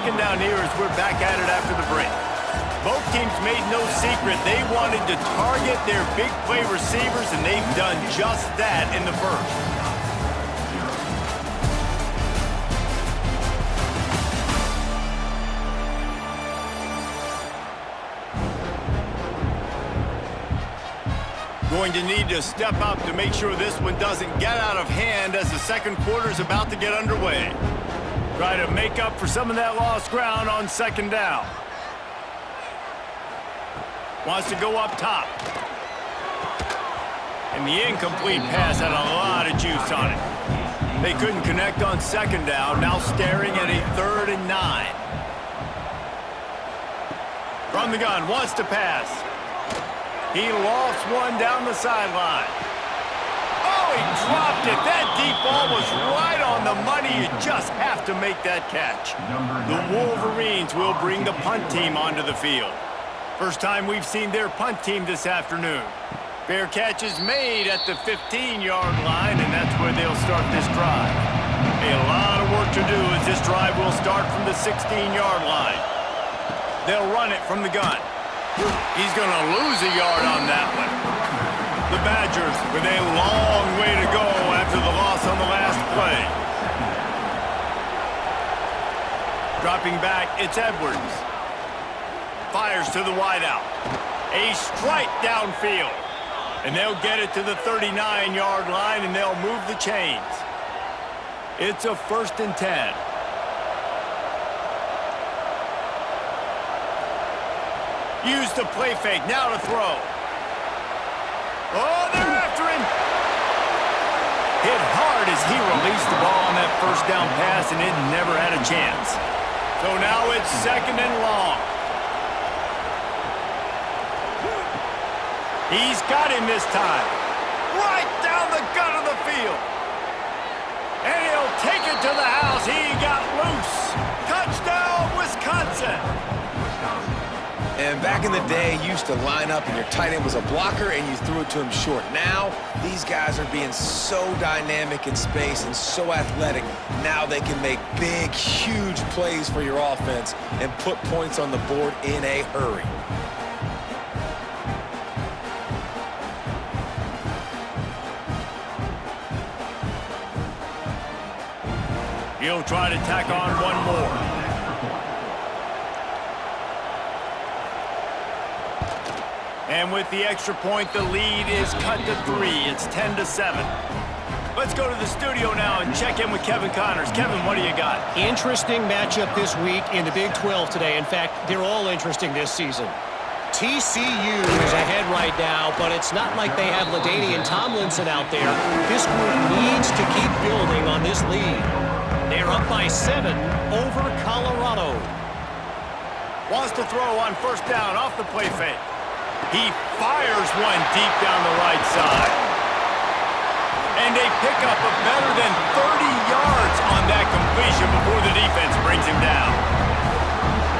second down here as we're back at it after the break. Both teams made no secret they wanted to target their big play receivers, and they've done just that in the first. Going to need to step up to make sure this one doesn't get out of hand as the second quarter is about to get underway. Try to make up for some of that lost ground on second down. Wants to go up top. And the incomplete pass had a lot of juice on it. They couldn't connect on second down, now staring at a 3rd and 9. From the gun, wants to pass. He lofts one down the sideline. Oh, he dropped it. That deep ball was right on the money. You just have to make that catch. The Wolverines will bring the punt team onto the field. First time we've seen their punt team this afternoon. Fair catch is made at the 15-yard line, and that's where they'll start this drive. A lot of work to do as this drive will start from the 16-yard line. They'll run it from the gun. He's going to lose a yard on that one. The Badgers with a long way to go after the loss on the last play. Dropping back, it's Edwards. Fires to the wideout. A strike downfield. And they'll get it to the 39-yard line, and they'll move the chains. It's a 1st and 10. Use the play fake, now to throw. Oh, they're after him. Hit hard as he released the ball on that first down pass, and it never had a chance. So now it's 2nd and long. He's got him this time. Right down the gut of the field. And he'll take it to the house. He got loose. Touchdown, Wisconsin. And back in the day, you used to line up and your tight end was a blocker and you threw it to him short. Now, these guys are being so dynamic in space and so athletic. Now they can make big, huge plays for your offense and put points on the board in a hurry. He'll try to tack on one more. And with the extra point, the lead is cut to 3. It's 10-7. Let's go to the studio now and check in with Kevin Connors. Kevin, what do you got? Interesting matchup this week in the Big 12 today. In fact, they're all interesting this season. TCU is ahead right now, but it's not like they have LaDainian Tomlinson out there. This group needs to keep building on this lead. They're up by 7 over Colorado. Wants to throw on first down off the play fake. He fires one deep down the right side. And they pick up a better than 30 yards on that completion before the defense brings him down.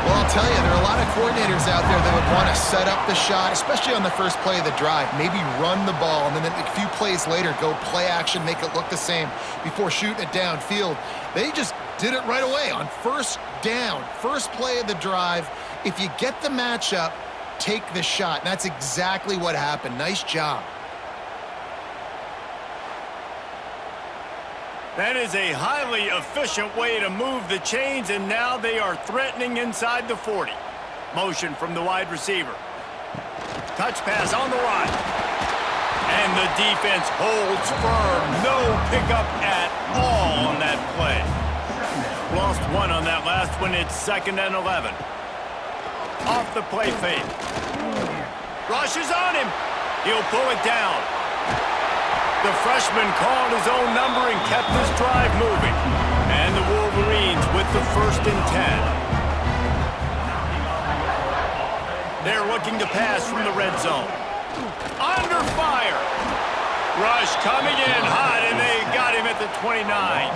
Well, I'll tell you, there are a lot of coordinators out there that would want to set up the shot, especially on the first play of the drive. Maybe run the ball, and then a few plays later, go play action, make it look the same before shooting it downfield. They just did it right away on first down, first play of the drive. If you get the matchup, take the shot. And that's exactly what happened. Nice job. That is a highly efficient way to move the chains, and now they are threatening inside the 40. Motion from the wide receiver. Touch pass on the right. And the defense holds firm. No pickup at all on that play. Lost one on that last one. It's 2nd and 11. Off the play fake. Rushes on him. He'll pull it down. The freshman called his own number and kept this drive moving. And the Wolverines with the 1st and 10. They're looking to pass from the red zone. Under fire. Rush coming in hot, and they got him at the 29.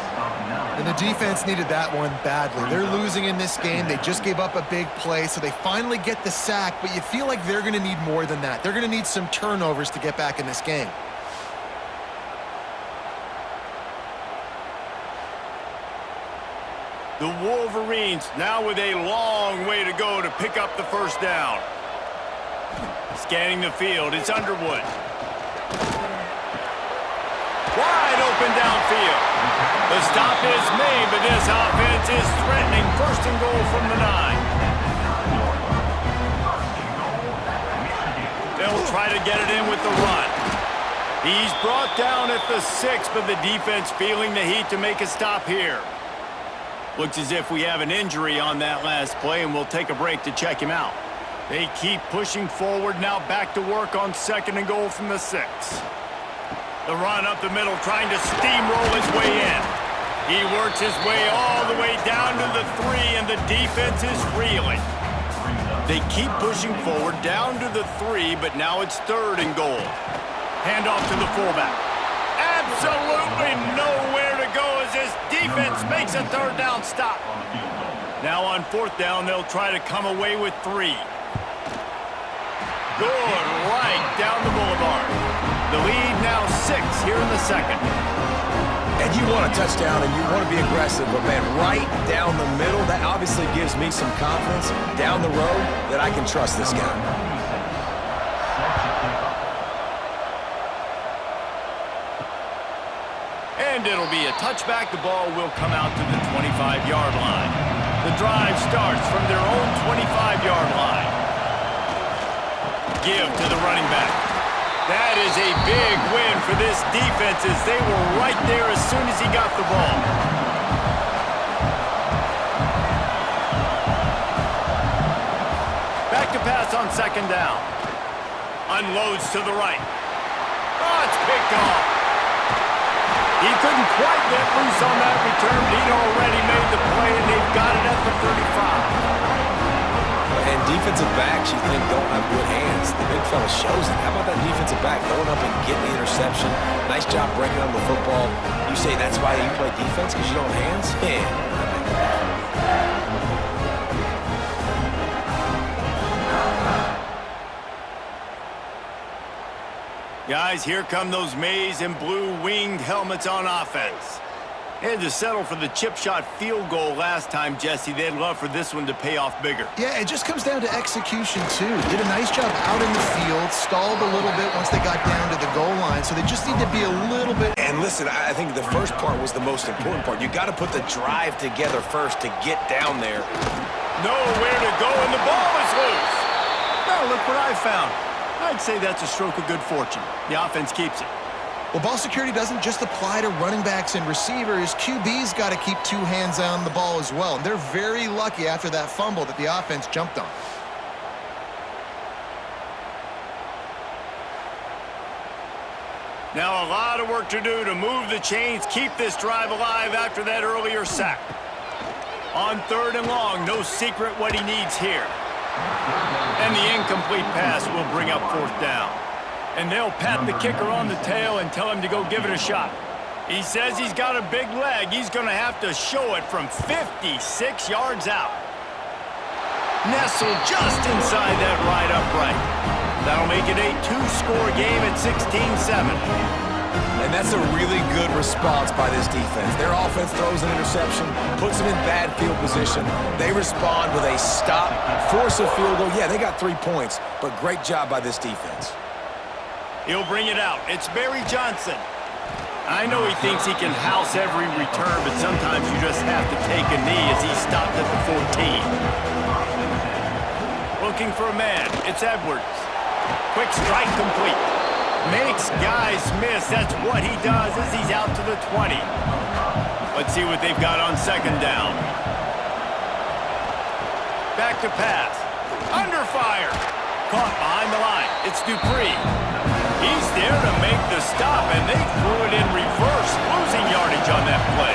And the defense needed that one badly. They're losing in this game. They just gave up a big play, so they finally get the sack, but you feel like they're going to need more than that. They're going to need some turnovers to get back in this game. The Wolverines now with a long way to go to pick up the first down. Scanning the field, it's Underwood. Wide open downfield. The stop is made, but this offense is threatening first and goal from the 9. They'll try to get it in with the run. He's brought down at the 6, but the defense feeling the heat to make a stop here. Looks as if we have an injury on that last play, and we'll take a break to check him out. They keep pushing forward, now back to work on second and goal from the 6. The run up the middle, trying to steamroll his way in. He works his way all the way down to the 3, and the defense is reeling. They keep pushing forward down to the 3, but now it's third and goal. Handoff to the fullback. Absolutely nowhere to go as this defense makes a third down stop. Now on fourth down, they'll try to come away with 3. Good right down the boulevard. The lead now 6 here in the second. And you want a touchdown and you want to be aggressive, but man, right down the middle, that obviously gives me some confidence down the road that I can trust this guy. And it'll be a touchback. The ball will come out to the 25-yard line. The drive starts from their own 25-yard line. Give to the running back. That is a big win for this defense as they were right there as soon as he got the ball. Back to pass on second down. Unloads to the right. Oh, it's picked off. He couldn't quite get loose on that return, but he'd already made the play, and they've got it at the 35. And defensive backs you think don't have good hands. The big fella shows it. How about that defensive back going up and getting the interception? Nice job breaking on the football. You say that's why you play defense, because you don't have hands? Yeah. Guys, here come those maize and blue winged helmets on offense. They had to settle for the chip shot field goal last time, Jesse. They'd love for this one to pay off bigger. Yeah, it just comes down to execution, too. Did a nice job out in the field, stalled a little bit once they got down to the goal line, so they just need to be a little bit... And listen, I think the first part was the most important part. You got to put the drive together first to get down there. Nowhere to go, and the ball is loose. Well, look what I found. I'd say that's a stroke of good fortune. The offense keeps it. Well, ball security doesn't just apply to running backs and receivers. QB's got to keep 2 hands on the ball as well. And they're very lucky after that fumble that the offense jumped on. Now a lot of work to do to move the chains, keep this drive alive after that earlier sack. On third and long, no secret what he needs here. And the incomplete pass will bring up fourth down. And they'll pat the kicker on the tail and tell him to go give it a shot. He says he's got a big leg. He's going to have to show it from 56 yards out. Nestled just inside that right upright. That'll make it a 2-score game at 16-7. And that's a really good response by this defense. Their offense throws an interception, puts them in bad field position. They respond with a stop, force a field goal. Yeah, they got 3 points, but great job by this defense. He'll bring it out. It's Barry Johnson. I know he thinks he can house every return, but sometimes you just have to take a knee as he stopped at the 14. Looking for a man. It's Edwards. Quick strike complete. Makes guys miss. That's what he does as he's out to the 20. Let's see what they've got on second down. Back to pass. Under fire. Caught behind the line. It's Dupree. He's there to make the stop, and they threw it in reverse, losing yardage on that play.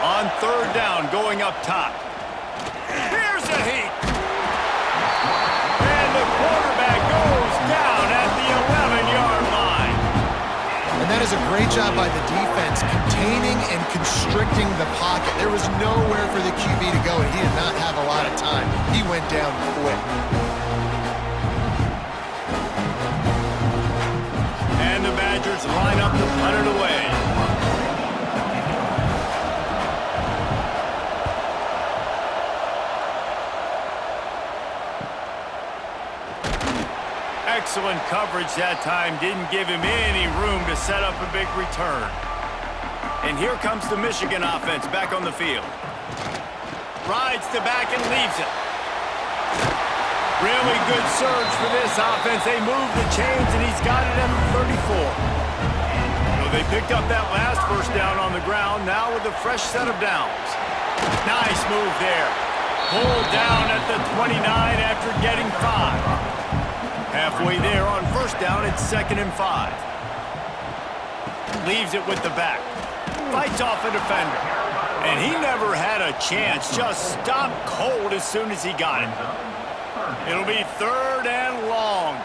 On third down, going up top. Here's a heat. And the quarterback goes down at the 11-yard line. And that is a great job by the defense, containing and constricting the pocket. There was nowhere for the QB to go, and he did not have a lot of time. He went down quick. And the Badgers line up to punt it away. Excellent coverage that time. Didn't give him any room to set up a big return. And here comes the Michigan offense back on the field. Rides the back and leaves it. Really good surge for this offense. They move the chains, and he's got it at the 34. So they picked up that last first down on the ground, now with a fresh set of downs. Nice move there. Pulled down at the 29 after getting 5. Halfway there on first down, it's 2nd and 5. Leaves it with the back. Fights off a defender. And he never had a chance. Just stopped cold as soon as he got it. It'll be 3rd and long.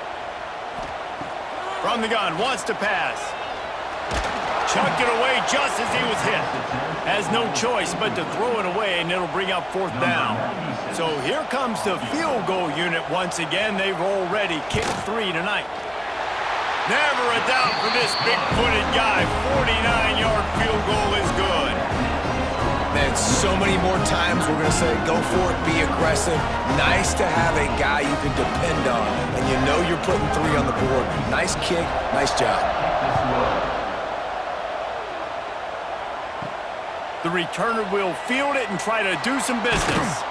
From the gun, wants to pass. Chucked it away just as he was hit. Has no choice but to throw it away, and it'll bring up 4th down. So here comes the field goal unit once again. They've already kicked 3 tonight. Never a doubt for this big-footed guy. 49-yard field goal is good. Man, so many more times we're going to say, go for it, be aggressive. Nice to have a guy you can depend on, and you know you're putting 3 on the board. Nice kick, nice job. The returner will field it and try to do some business.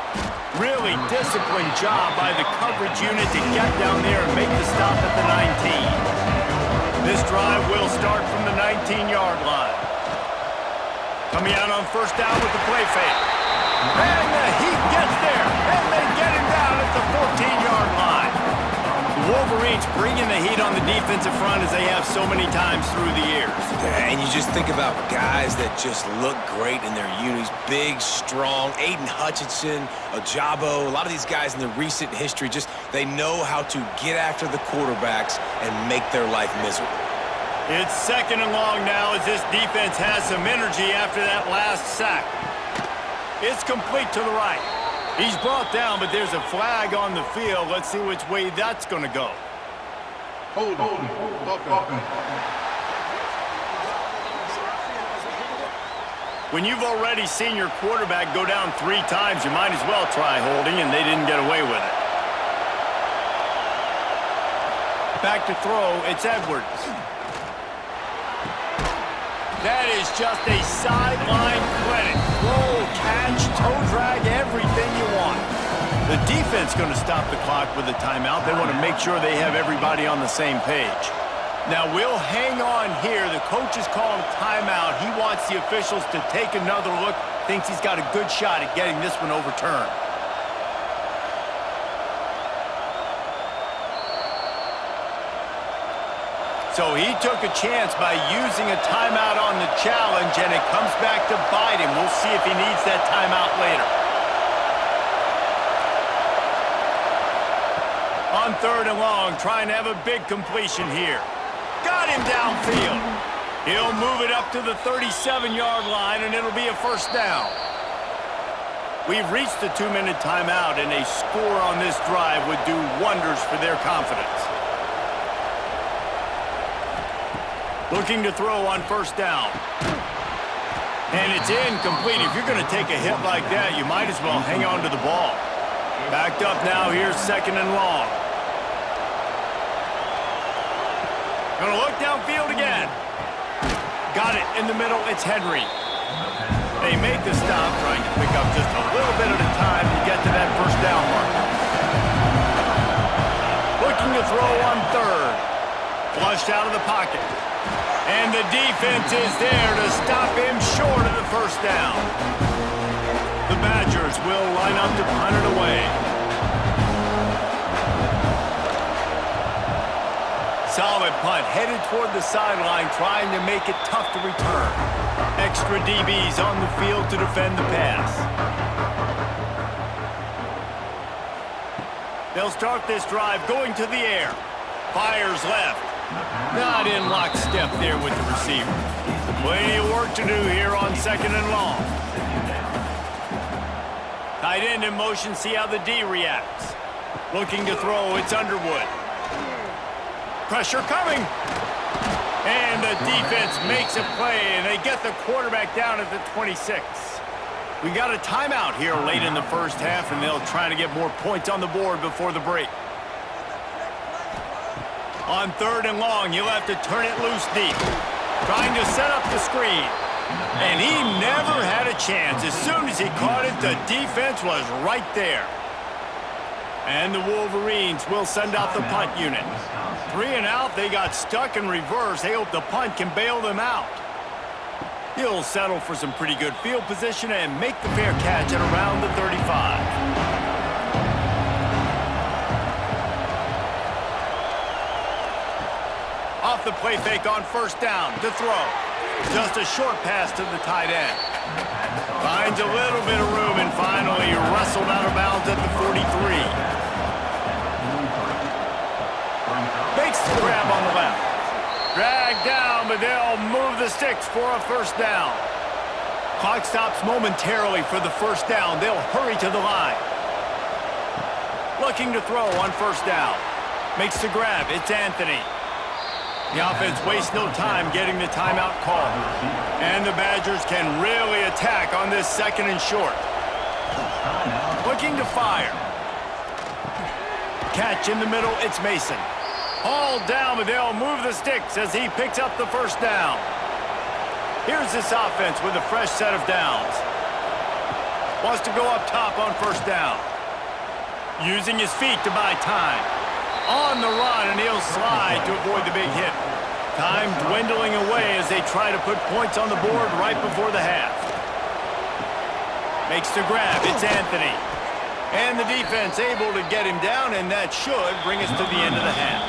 Really disciplined job by the coverage unit to get down there and make the stop at the 19. This drive will start from the 19-yard line. Coming out on first down with the play fake. And the Heat gets there, and they get him down at the 14-yard line. The Wolverines bringing the heat on the defensive front as they have so many times through the years. Yeah, and you just think about guys that just look great in their unis. Big, strong, Aiden Hutchinson, Ajabo, a lot of these guys in the recent history, just they know how to get after the quarterbacks and make their life miserable. It's 2nd and long now as this defense has some energy after that last sack. It's complete to the right. He's brought down, but there's a flag on the field. Let's see which way that's going to go. Hold on. When you've already seen your quarterback go down 3 times, you might as well try holding, and they didn't get away with it. Back to throw, it's Edwards. That is just a sideline credit. Roll, catch, toe drag, everything you want. The defense going to stop the clock with a timeout. They want to make sure they have everybody on the same page. Now, we'll hang on here. The coach is calling a timeout. He wants the officials to take another look. Thinks he's got a good shot at getting this one overturned. So he took a chance by using a timeout on the challenge, and it comes back to bite him. We'll see if he needs that timeout later. On 3rd and long, trying to have a big completion here. Got him downfield. He'll move it up to the 37-yard line, and it'll be a first down. We've reached the 2-minute timeout, and a score on this drive would do wonders for their confidence. Looking to throw on first down. And it's incomplete. If you're going to take a hit like that, you might as well hang on to the ball. Backed up now, here's 2nd and long. Going to look downfield again. Got it in the middle, it's Henry. They make the stop, trying to pick up just a little bit at a time to get to that first down mark. Looking to throw on 3rd. Flushed out of the pocket. And the defense is there to stop him short of the first down. The Badgers will line up to punt it away. Solid punt, headed toward the sideline, trying to make it tough to return. Extra DBs on the field to defend the pass. They'll start this drive going to the air. Fires left. Not in lockstep there with the receiver. Plenty of work to do here on 2nd and long. Tight end in motion, see how the D reacts. Looking to throw, it's Underwood. Pressure coming. And the defense makes a play, and they get the quarterback down at the 26. We got a timeout here late in the first half, and they'll try to get more points on the board before the break. On 3rd and long, he'll have to turn it loose deep. Trying to set up the screen. And he never had a chance. As soon as he caught it, the defense was right there. And the Wolverines will send out the punt unit. 3 and out, they got stuck in reverse. They hope the punt can bail them out. He'll settle for some pretty good field position and make the fair catch at around the 35. Off the play fake on 1st down to throw. Just a short pass to the tight end. Finds a little bit of room and finally wrestled out of bounds at the 43. Makes the grab on the left. Dragged down, but they'll move the sticks for a 1st down. Clock stops momentarily for the 1st down. They'll hurry to the line. Looking to throw on 1st down. Makes the grab. It's Anthony. The offense wastes no time getting the timeout call. And the Badgers can really attack on this 2nd and short. Looking to fire. Catch in the middle, it's Mason. All down, but they'll move the sticks as he picks up the 1st down. Here's this offense with a fresh set of downs. Wants to go up top on 1st down. Using his feet to buy time. On the run, and he'll slide to avoid the big hit. Time dwindling away as they try to put points on the board right before the half. Makes the grab. It's Anthony. And the defense able to get him down, and that should bring us to the end of the half.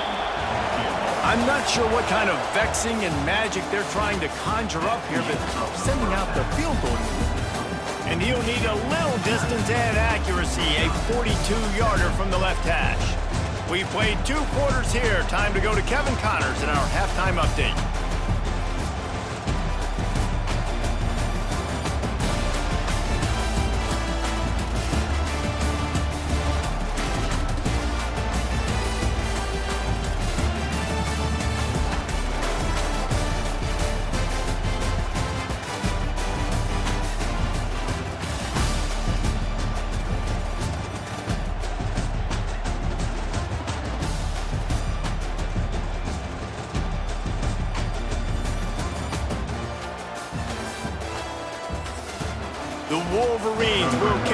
I'm not sure what kind of vexing and magic they're trying to conjure up here, but sending out the field goal. And he'll need a little distance and accuracy, a 42-yarder from the left hash. We've played 2 quarters here. Time to go to Kevin Connors in our halftime update. The Wolverines will kick